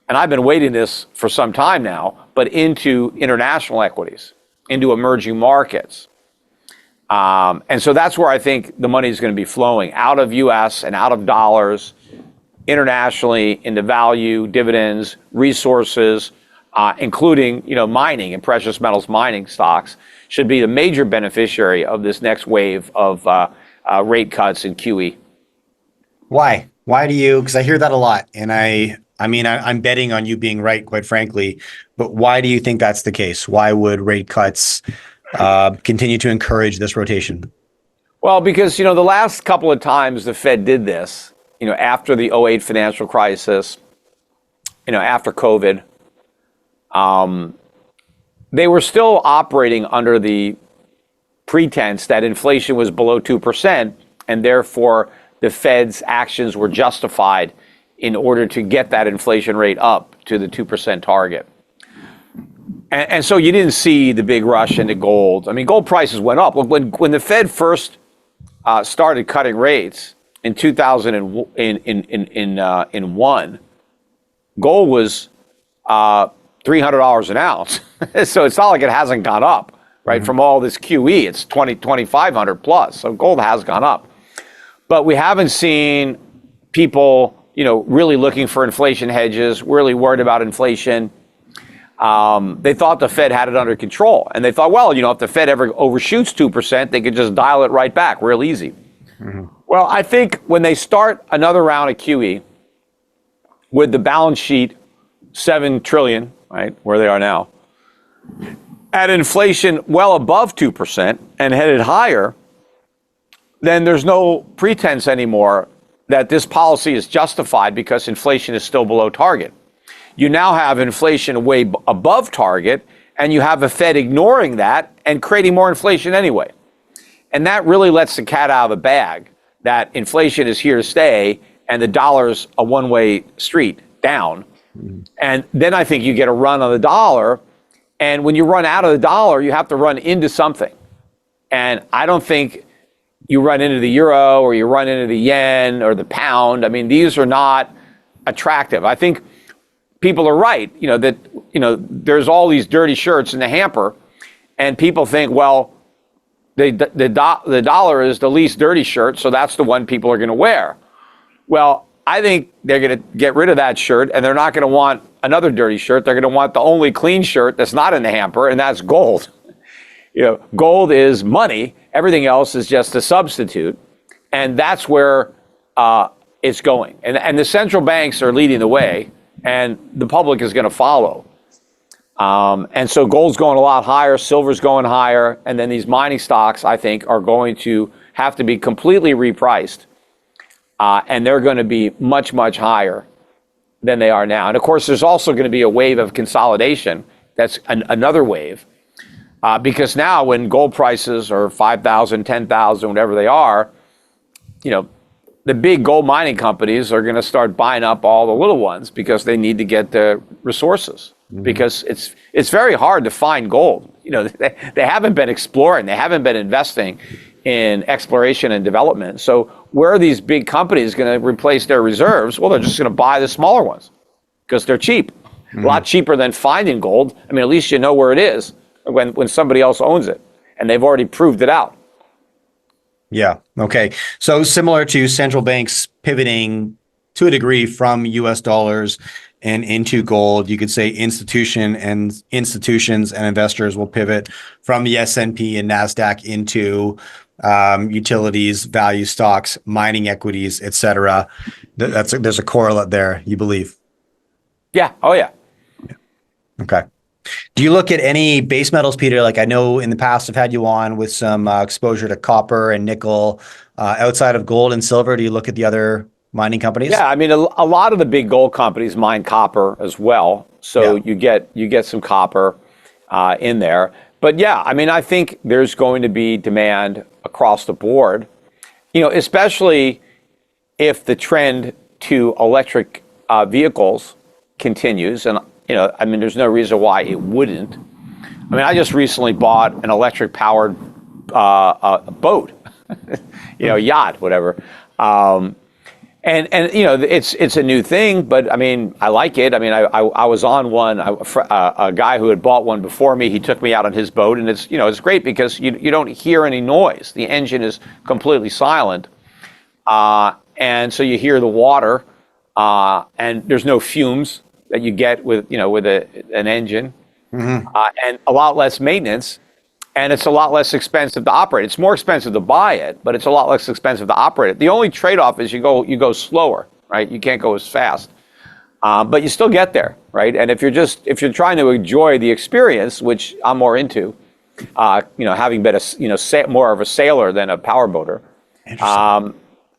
and I've been waiting this for some time now, but into international equities, into emerging markets. And so that's where I think the money is going to be flowing out of U.S. and out of dollars, internationally into value, dividends, resources, including, mining and precious metals mining stocks, should be the major beneficiary of this next wave of rate cuts and QE. Why? Why do you? Because I hear that a lot, and I I mean, I'm betting on you being right, quite frankly. But why do you think that's the case? Why would rate cuts continue to encourage this rotation? Well, because, the last couple of times the Fed did this, after the '08 financial crisis, after COVID, they were still operating under the pretense that inflation was below 2%, and therefore the Fed's actions were justified in order to get that inflation rate up to the 2% target. And so you didn't see the big rush into gold. I mean, gold prices went up. Look, when the Fed first started cutting rates in 2001, gold was $300 an ounce. So it's not like it hasn't gone up, right? From all this QE, it's 2,500 plus. So gold has gone up. But we haven't seen people, really looking for inflation hedges, really worried about inflation. They thought the Fed had it under control. And they thought, well, if the Fed ever overshoots 2%, they could just dial it right back real easy. Well, I think when they start another round of QE with the balance sheet 7 trillion, right, where they are now, at inflation well above 2% and headed higher, then there's no pretense anymore that this policy is justified because inflation is still below target. You now have inflation way above target, and you have a Fed ignoring that and creating more inflation anyway. And that really lets the cat out of the bag, that inflation is here to stay and the dollar's a one-way street down. And then I think you get a run on the dollar. And when you run out of the dollar, you have to run into something. And I don't think you run into the euro or you run into the yen or the pound. I mean, these are not attractive. I think people are right, that, there's all these dirty shirts in the hamper, and people think, well, the dollar is the least dirty shirt, so that's the one people are going to wear. Well, I think they're going to get rid of that shirt, and they're not going to want another dirty shirt. They're going to want the only clean shirt that's not in the hamper, and that's gold. Gold is money. Everything else is just a substitute, and that's where it's going. And the central banks are leading the way, and the public is going to follow. And so gold's going a lot higher, silver's going higher, and then these mining stocks, I think, are going to have to be completely repriced, and they're going to be much, much higher than they are now. And of course, there's also going to be a wave of consolidation. That's another wave, because now when gold prices are 5,000, 10,000, whatever they are, the big gold mining companies are going to start buying up all the little ones because they need to get the resources. Because it's very hard to find gold. They haven't been exploring. They haven't been investing in exploration and development. So where are these big companies going to replace their reserves? Well, they're just going to buy the smaller ones because they're cheap. A lot cheaper than finding gold. I mean, at least you know where it is when somebody else owns it, and they've already proved it out. Yeah. Okay. So similar to central banks pivoting to a degree from US dollars and into gold, you could say institutions and investors will pivot from the S&P and NASDAQ into utilities, value stocks, mining equities, et cetera. There's a correlate there, you believe? Yeah. Oh, yeah. Okay. Do you look at any base metals, Peter? Like I know in the past I've had you on with some exposure to copper and nickel. Outside of gold and silver, do you look at the other mining companies? Yeah, I mean, a lot of the big gold companies mine copper as well. So you get some copper in there. But yeah, I mean, I think there's going to be demand across the board, especially if the trend to electric vehicles continues. And I mean, there's no reason why it wouldn't. I mean, I just recently bought an electric-powered boat, yacht, whatever. And it's a new thing, but I mean, I like it. I mean, I was on one. A guy who had bought one before me, he took me out on his boat, and it's great because you don't hear any noise. The engine is completely silent, and so you hear the water, and there's no fumes that you get with an engine, and a lot less maintenance, and it's a lot less expensive to operate. It's more expensive to buy it, but it's a lot less expensive to operate it. The only trade-off is you go slower, right? You can't go as fast. But you still get there, right? And if you're trying to enjoy the experience, which I'm more into, having been more of a sailor than a powerboater,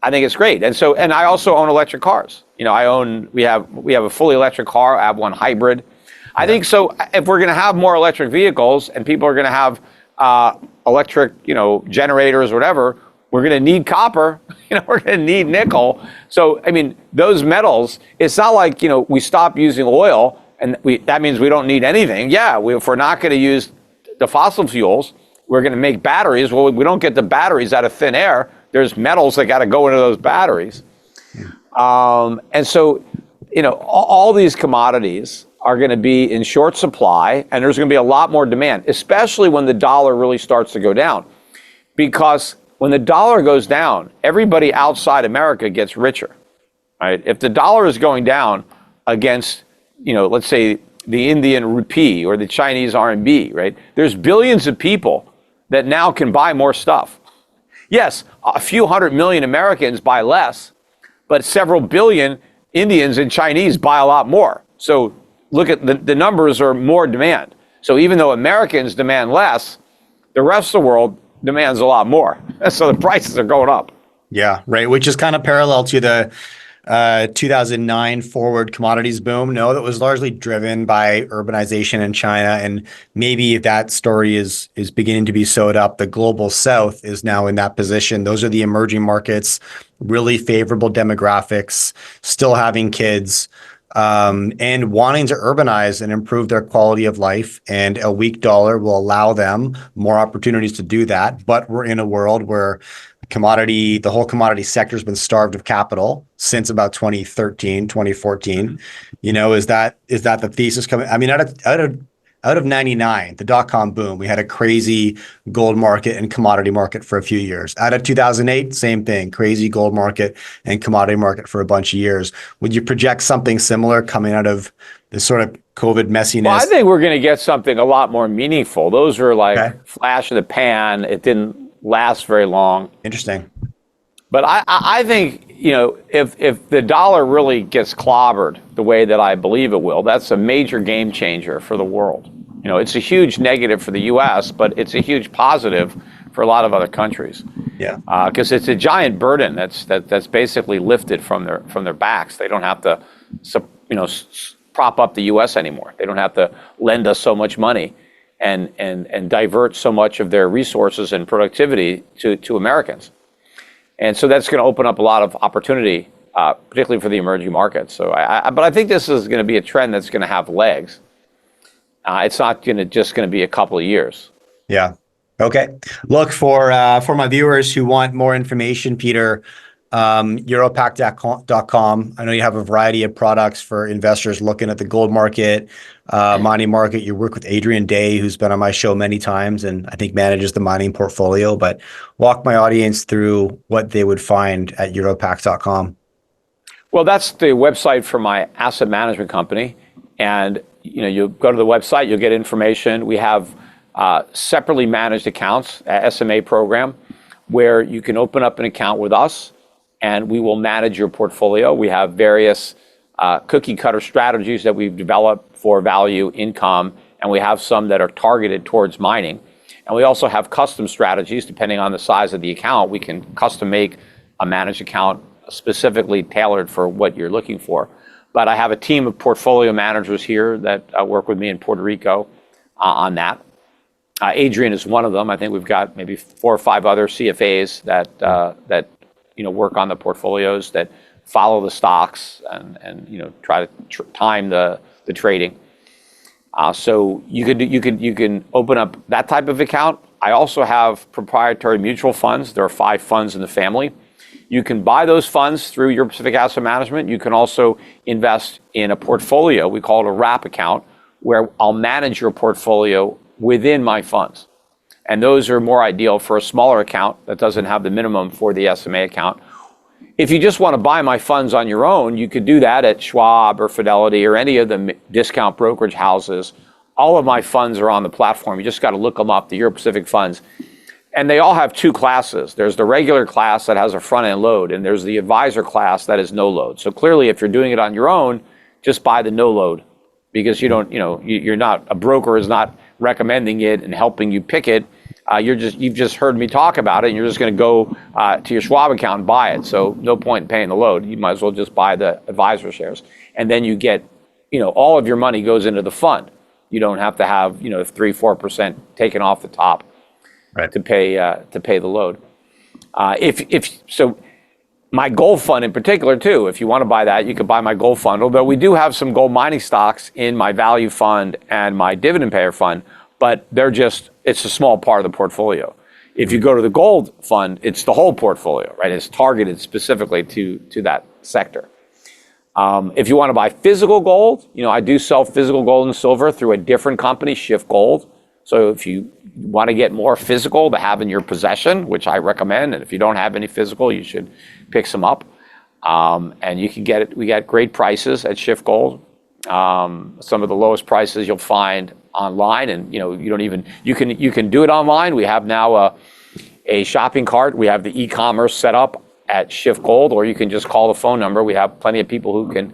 I think it's great. And I also own electric cars. We have a fully electric car. I have one hybrid. I think so. If we're going to have more electric vehicles and people are going to have electric, generators or whatever, we're going to need copper. We're going to need nickel. So, I mean, those metals, it's not like, we stop using oil and that means we don't need anything. Yeah, if we're not going to use the fossil fuels, we're going to make batteries. Well, we don't get the batteries out of thin air. There's metals that got to go into those batteries. And so, all these commodities are going to be in short supply, and there's going to be a lot more demand, especially when the dollar really starts to go down. Because when the dollar goes down, everybody outside America gets richer, right? If the dollar is going down against, let's say the Indian rupee or the Chinese RMB, right? There's billions of people that now can buy more stuff. Yes, a few 100 million Americans buy less, but several billion Indians and Chinese buy a lot more. So look at the numbers are more demand. So even though Americans demand less, the rest of the world demands a lot more. So the prices are going up. Yeah, right. Which is kind of parallel to the 2009 forward commodities boom. No, that was largely driven by urbanization in China. And maybe if that story is beginning to be sewed up, the global south is now in that position. Those are the emerging markets, really favorable demographics, still having kids, and wanting to urbanize and improve their quality of life. And a weak dollar will allow them more opportunities to do that. But we're in a world where the whole commodity sector has been starved of capital since about 2013, 2014. Is that the thesis coming? I mean, out of 99, the dot-com boom, we had a crazy gold market and commodity market for a few years. Out of 2008, same thing, crazy gold market and commodity market for a bunch of years. Would you project something similar coming out of this sort of COVID messiness? Well, I think we're going to get something a lot more meaningful. Those are like flash in the pan. It didn't last very long. Interesting. But I think, if the dollar really gets clobbered the way that I believe it will, that's a major game changer for the world. It's a huge negative for the U.S., but it's a huge positive for a lot of other countries. Yeah. Because it's a giant burden that's basically lifted from their backs. They don't have to, prop up the U.S. anymore. They don't have to lend us so much money and divert so much of their resources and productivity to Americans. And so that's going to open up a lot of opportunity, particularly for the emerging markets. So, but I think this is going to be a trend that's going to have legs. It's not just going to be a couple of years. Yeah. Okay. Look, for my viewers who want more information, Peter, Europac.com. I know you have a variety of products for investors looking at the gold market, mining market. You work with Adrian Day, who's been on my show many times and I think manages the mining portfolio. But walk my audience through what they would find at Europac.com. Well, that's the website for my asset management company. And you go to the website, you'll get information. We have separately managed accounts, SMA program, where you can open up an account with us and we will manage your portfolio. We have various cookie cutter strategies that we've developed for value, income, and we have some that are targeted towards mining. And we also have custom strategies depending on the size of the account. We can custom make a managed account specifically tailored for what you're looking for. But I have a team of portfolio managers here that work with me in Puerto Rico on that. Adrian is one of them. I think we've got maybe 4 or 5 other CFAs that work on the portfolios, that follow the stocks and try to time the trading. So you can open up that type of account. I also have proprietary mutual funds. There are 5 funds in the family. You can buy those funds through Your Pacific Asset Management. You can also invest in a portfolio. We call it a wrap account, where I'll manage your portfolio within my funds. And those are more ideal for a smaller account that doesn't have the minimum for the SMA account. If you just want to buy my funds on your own, you could do that at Schwab or Fidelity or any of the discount brokerage houses. All of my funds are on the platform. You just got to look them up, the Euro Pacific funds. And they all have 2 classes. There's the regular class that has a front-end load, and there's the advisor class that is no load. So clearly, if you're doing it on your own, just buy the no load, because you don't, you're not, a broker is not recommending it and helping you pick it. You've just heard me talk about it, and you're just going to go to your Schwab account and buy it. So no point in paying the load. You might as well just buy the advisor shares, and then you get, all of your money goes into the fund. You don't have to have 3-4% taken off the top, right, to pay the load. So my gold fund in particular too, if you want to buy that, you could buy my gold fund. Although we do have some gold mining stocks in my value fund and my dividend payer fund, but it's a small part of the portfolio. If you go to the gold fund, it's the whole portfolio, right? It's targeted specifically to that sector. If you want to buy physical gold, I do sell physical gold and silver through a different company, Schiff Gold. So if you want to get more physical to have in your possession, which I recommend, and if you don't have any physical, you should pick some up. And you can get it. We got great prices at Schiff Gold. Some of the lowest prices you'll find online, and you can do it online. We have now a shopping cart. We have the e-commerce set up at Schiff Gold, or you can just call the phone number. We have plenty of people who can,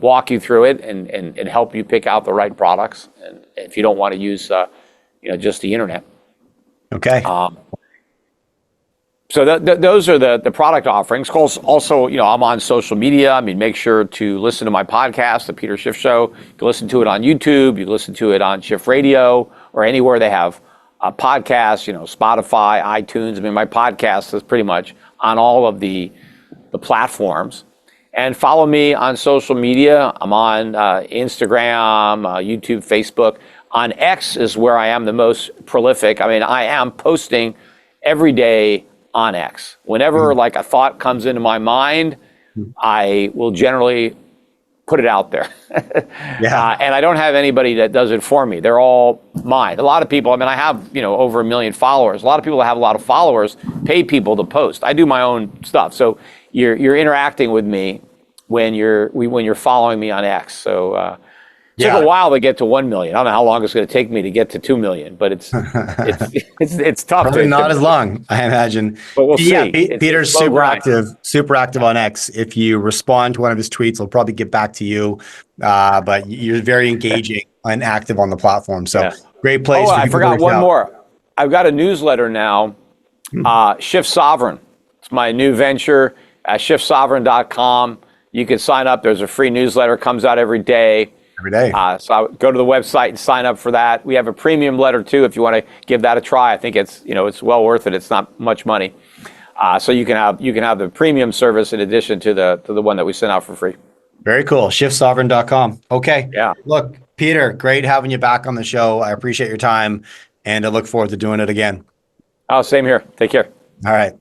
walk you through it and help you pick out the right products. And if you don't want to use, just the internet. Okay. So those are the product offerings. Also, I'm on social media. Make sure to listen to my podcast, The Peter Schiff Show. You can listen to it on YouTube. You can listen to it on Schiff Radio or anywhere they have podcasts, Spotify, iTunes. My podcast is pretty much on all of the platforms. And follow me on social media. I'm on Instagram, YouTube, Facebook. On X is where I am the most prolific. I am posting every day on X. Whenever a thought comes into my mind, I will generally put it out there. Yeah. And I don't have anybody that does it for me. They're all mine. A lot of people, I have, over 1 million followers. A lot of people that have a lot of followers pay people to post. I do my own stuff. So you're interacting with me when you're following me on X. So it took a while to get to 1 million. I don't know how long it's going to take me to get to 2 million, but it's tough. Probably not as long, I imagine. But we'll see. Peter's super active on X. If you respond to one of his tweets, he'll probably get back to you. But you're very engaging and active on the platform. So great place. Oh, I forgot one more. I've got a newsletter now, Schiff Sovereign. It's my new venture at schiffsovereign.com. You can sign up. There's a free newsletter, comes out every day. Every day. So I would go to the website and sign up for that. We have a premium letter too, if you want to give that a try. I think it's it's well worth it. It's not much money. So you can have the premium service in addition to the one that we send out for free. Very cool. Schiffsovereign.com. Okay. Yeah. Look, Peter, great having you back on the show. I appreciate your time, and I look forward to doing it again. Oh, same here. Take care. All right.